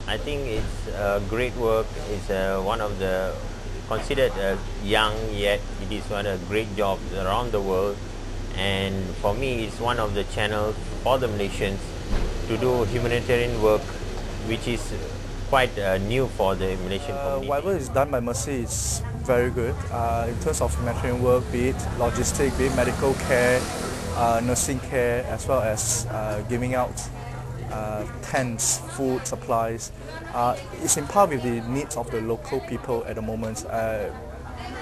I think it's great work. It's one of the considered young, yet it is one of the great jobs around the world. And for me, it's one of the channels for the Malaysians to do humanitarian work, which is quite new for the Malaysian community. Whatever is done by Mercy is very good in terms of humanitarian work, be it logistic, be it medical care, nursing care, as well as giving out tents, food, supplies. It's in par with the needs of the local people at the moment.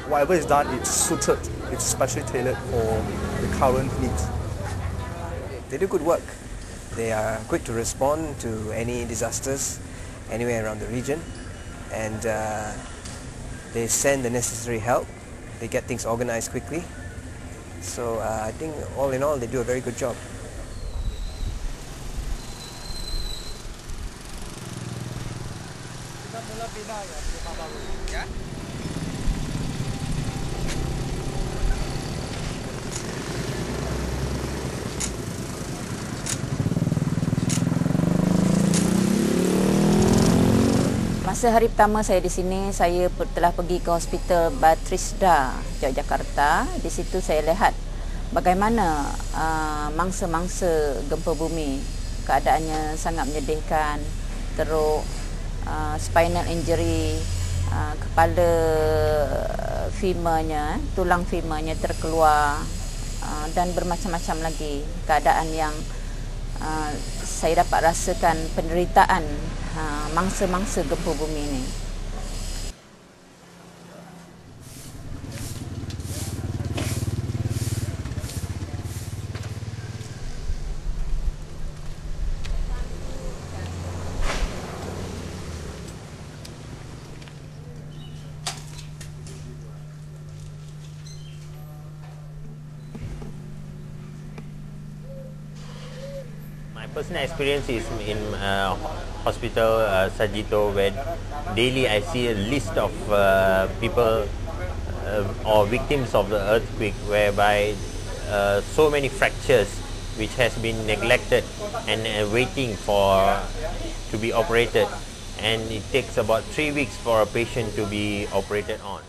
Whatever is done, it's suited, it's specially tailored for the current needs. They do good work. They are quick to respond to any disasters anywhere around the region, and they send the necessary help. They get things organized quickly. So I think all in all, they do a very good job. Masa hari pertama saya di sini, saya telah pergi ke Hospital Batrisda, Yogyakarta. Di situ saya lihat bagaimana mangsa-mangsa gempa bumi. Keadaannya sangat menyedihkan. Teruk, spinal injury, kepala femurnya, tulang femurnya terkeluar, dan bermacam-macam lagi. Keadaan yang saya dapat rasakan penderitaan mangsa-mangsa gempa bumi ini. My personal experience is in hospital Sajito, where daily I see a list of people or victims of the earthquake, whereby so many fractures which has been neglected and waiting to be operated, and it takes about 3 weeks for a patient to be operated on.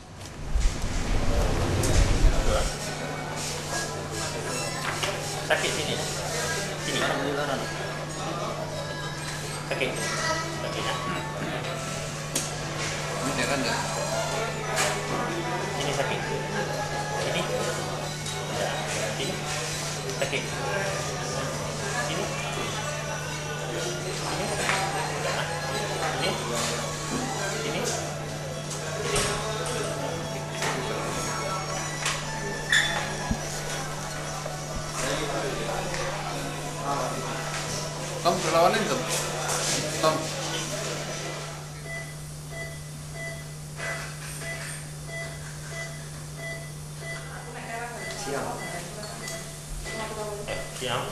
Sakit sini. Sini. Sakit. Sakit ya. Ini darah enggak? Ini sakit. Ini. Ya. Ini. Sakit. Ini. Ini. Ini. Ini. Tom, perlawanan Tom. Tom. Siap. Siap.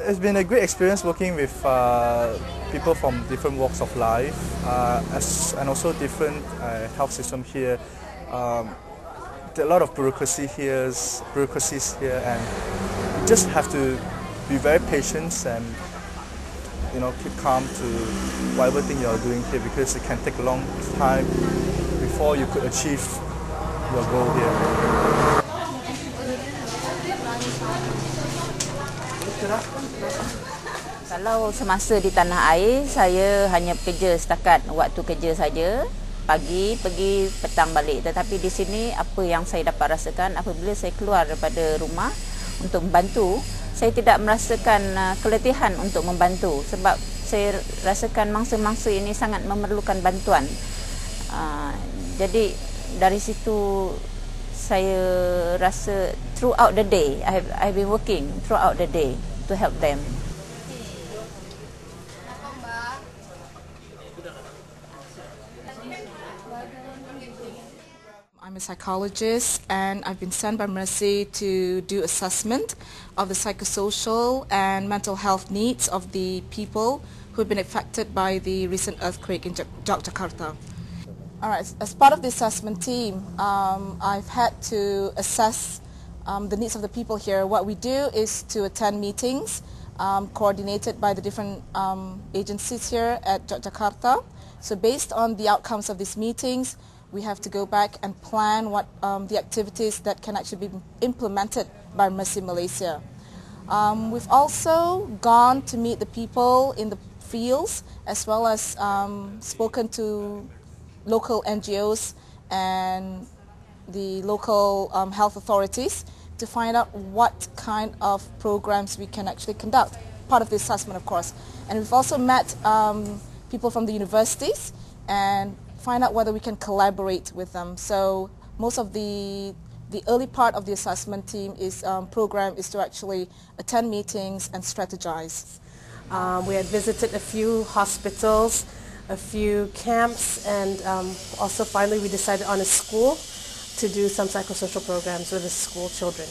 It's been a great experience working with people from different walks of life and also different health system here. There are a lot of bureaucracies here, and you just have to be very patient and keep calm to whatever thing you're doing here, because it can take a long time before you could achieve your goal here. Kalau semasa di tanah air, saya hanya bekerja setakat waktu kerja saja. Pagi pergi, petang balik. Tetapi di sini apa yang saya dapat rasakan apabila saya keluar daripada rumah untuk membantu, saya tidak merasakan keletihan untuk membantu, sebab saya rasakan mangsa-mangsa ini sangat memerlukan bantuan. Jadi dari situ saya rasa throughout the day, I've been working throughout the day to help them. I'm a psychologist and I've been sent by Mercy to do assessment of the psychosocial and mental health needs of the people who have been affected by the recent earthquake in Yogyakarta. All right, as part of the assessment team, I've had to assess the needs of the people here. What we do is to attend meetings coordinated by the different agencies here at Yogyakarta. So based on the outcomes of these meetings, we have to go back and plan what the activities that can actually be implemented by Mercy Malaysia. We've also gone to meet the people in the fields as well as spoken to local NGOs and the local health authorities to find out what kind of programs we can actually conduct, part of the assessment of course. And we've also met people from the universities and find out whether we can collaborate with them. So most of the early part of the assessment team program is to actually attend meetings and strategize. We had visited a few hospitals, a few camps, and also finally we decided on a school to do some psychosocial programs with the school children.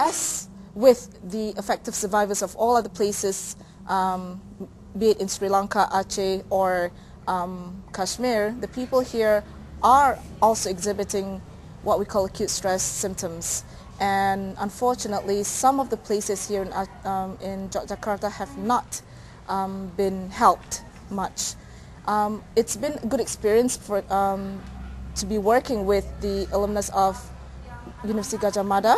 As with the affected survivors of all other places, be it in Sri Lanka, Aceh, or Kashmir, the people here are also exhibiting what we call acute stress symptoms. And unfortunately, some of the places here in Yogyakarta have not been helped much. It's been a good experience to be working with the alumnus of University Gajah Mada,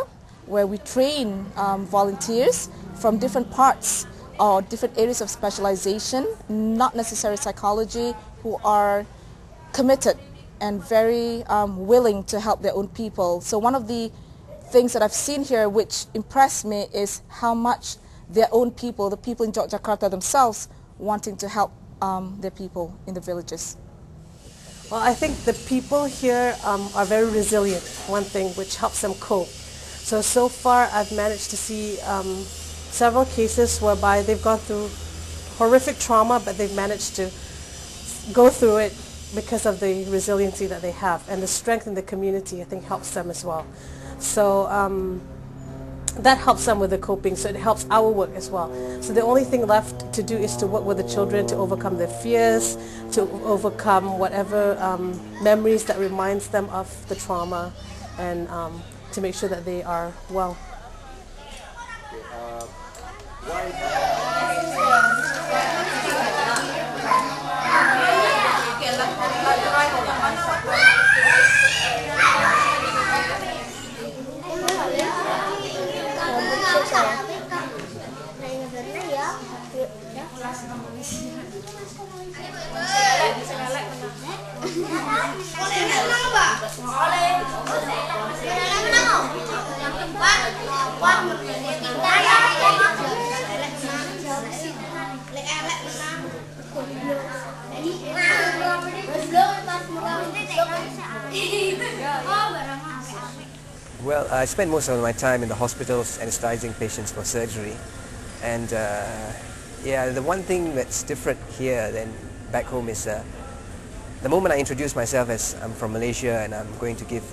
where we train volunteers from different parts or different areas of specialization, not necessarily psychology, who are committed and very willing to help their own people. So one of the things that I've seen here which impressed me is how much their own people, the people in Yogyakarta themselves, wanting to help their people in the villages. Well, I think the people here are very resilient, one thing which helps them cope. So far I've managed to see several cases whereby they've gone through horrific trauma, but they've managed to go through it because of the resiliency that they have, and the strength in the community I think helps them as well. So that helps them with the coping, so it helps our work as well. So the only thing left to do is to work with the children to overcome their fears, to overcome whatever memories that reminds them of the trauma, and to make sure that they are well. Well, I spend most of my time in the hospitals anesthetizing patients for surgery, and yeah, the one thing that's different here than back home is the moment I introduce myself as I'm from Malaysia and I'm going to give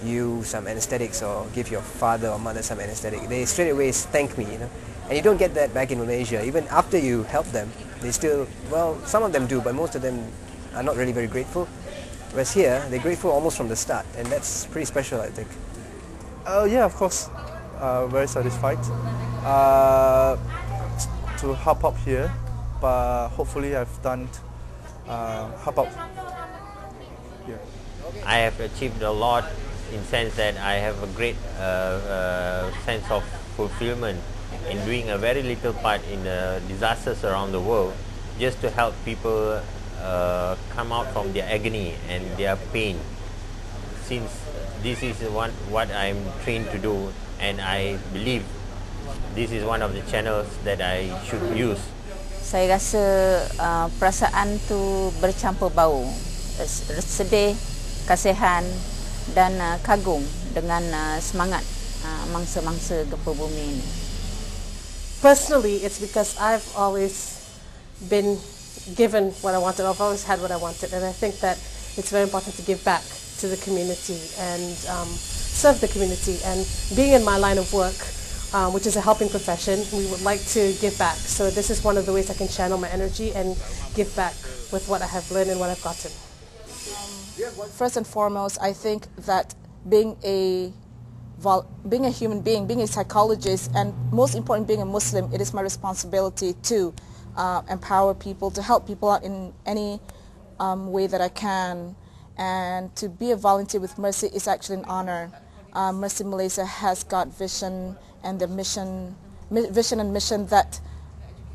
you some anesthetics or give your father or mother some anesthetic, they straight away thank me, you know. And you don't get that back in Malaysia. Even after you help them, they still, well, some of them do, but most of them are not really very grateful. Whereas here, they're grateful almost from the start, and that's pretty special, I think. Yeah, of course. Very satisfied to help out here, but hopefully I've done help out here. I have achieved a lot in sense that I have a great sense of fulfillment in doing a very little part in the disasters around the world, just to help people come out from their agony and their pain. Since this is what I'm trained to do, and I believe this is one of the channels that I should use. Saya rasa perasaan tu bercampur bau, sedih, kasihan dan kagum dengan semangat mangsa-mangsa gempa bumi ini. Personally, it's because I've always been given what I wanted. I've always had what I wanted, and I think that it's very important to give back to the community and serve the community. And being in my line of work, which is a helping profession, we would like to give back. So this is one of the ways I can channel my energy and give back with what I have learned and what I've gotten. First and foremost, I think that being a human being, being a psychologist, and most important, being a Muslim, it is my responsibility to empower people, to help people out in any way that I can. And to be a volunteer with Mercy is actually an honor. Mercy Malaysia has got vision and the mission and mission that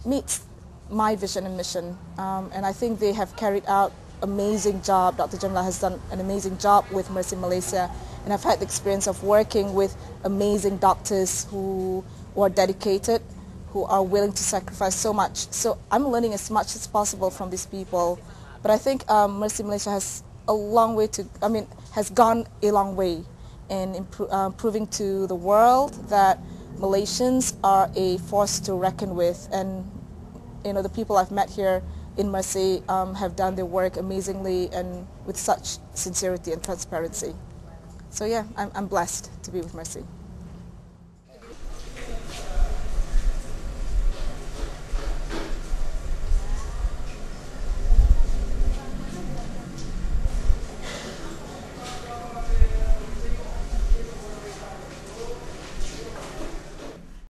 meets my vision and mission. And I think they have carried out amazing job. Dr. Jamila has done an amazing job with Mercy Malaysia, and I've had the experience of working with amazing doctors who are dedicated, who are willing to sacrifice so much. So I'm learning as much as possible from these people. But I think Mercy Malaysia has a long way to, has gone a long way in proving to the world that Malaysians are a force to reckon with. And the people I've met here in Mercy have done their work amazingly and with such sincerity and transparency. So yeah, I'm blessed to be with Mercy.